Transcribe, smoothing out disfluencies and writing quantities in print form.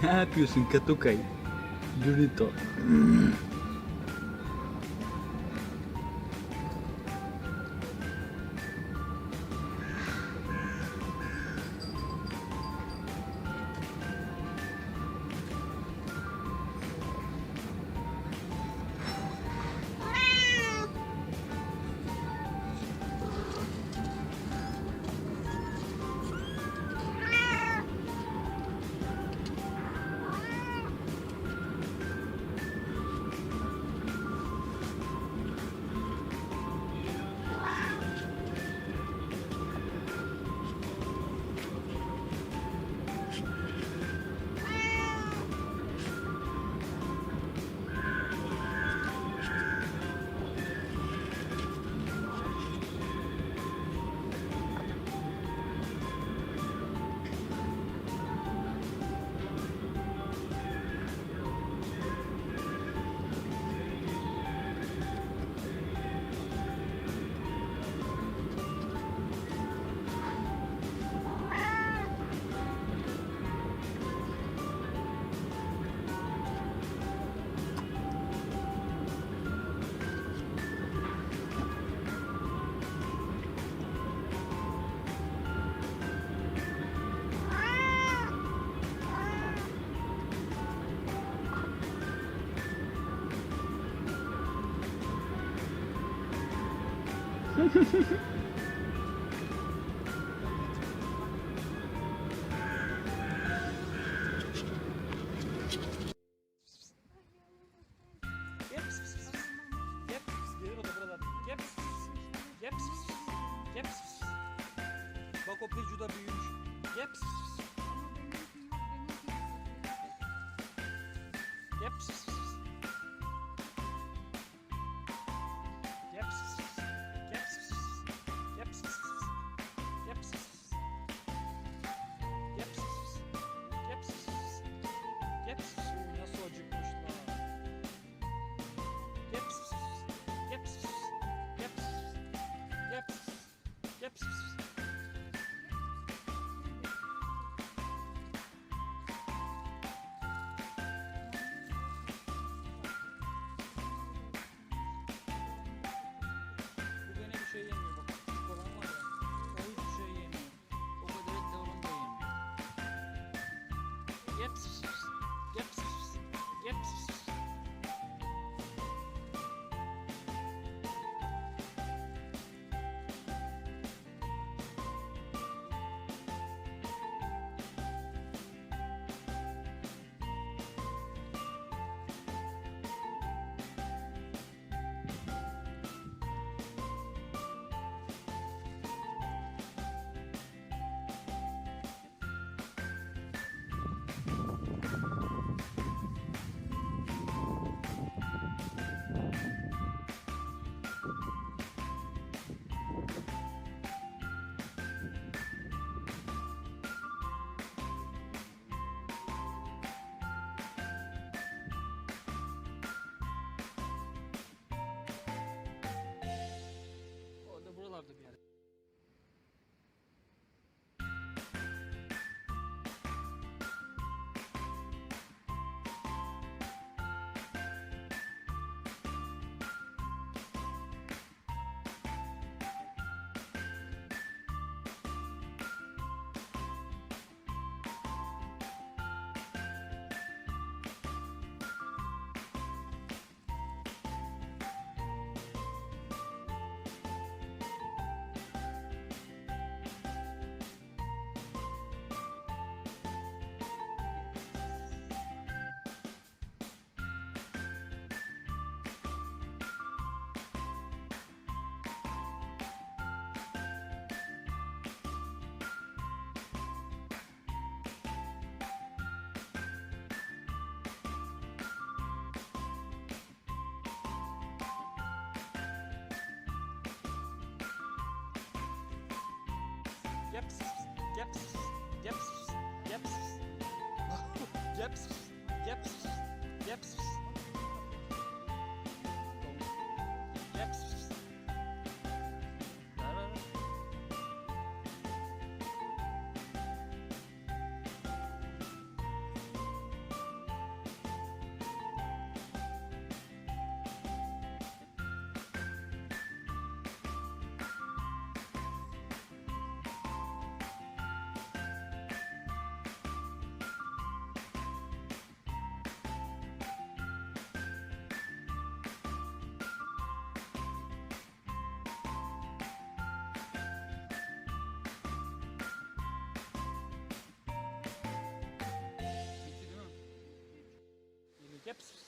Ne yapıyorsun Katukay? Durito. Gel pis pis pis. Gel pis pis. Gelir o da buralar. Gel pis pis pis. Gel pis pis pis. Gel pis pis pis. Bak o Peju da büyümüş. Gel pis pis pis. Gel pis pis pis. Gel pis pis pis. Gel pis pis pis. Gel pis pis pis. Gel pis pis pis. Gel pis pis pis. Gel pis pis pis. Gel pis pis pis. Nasıl acıkmış lan. Gel pis pis pis. Gel pis pis pis. Gel pis pis pis. Gel pis pis pis. Gel pis pis pis. Bu gene bir şey yemiyor bak. Küçük olan var ya. O hiçbir şey yemiyor. O kadar et de onun da yemiyor. Gel pis pis pis. Gel pis pis pis. Gel pis pis pis. O da buralarda bir yerde. Gel pis pis. Gel pis pis. Gel pis pis. Gel pis pis. Gel pis pis. Gel pis pis. Gel pis pis. Gel pis pis. Ver ver ver. Gep.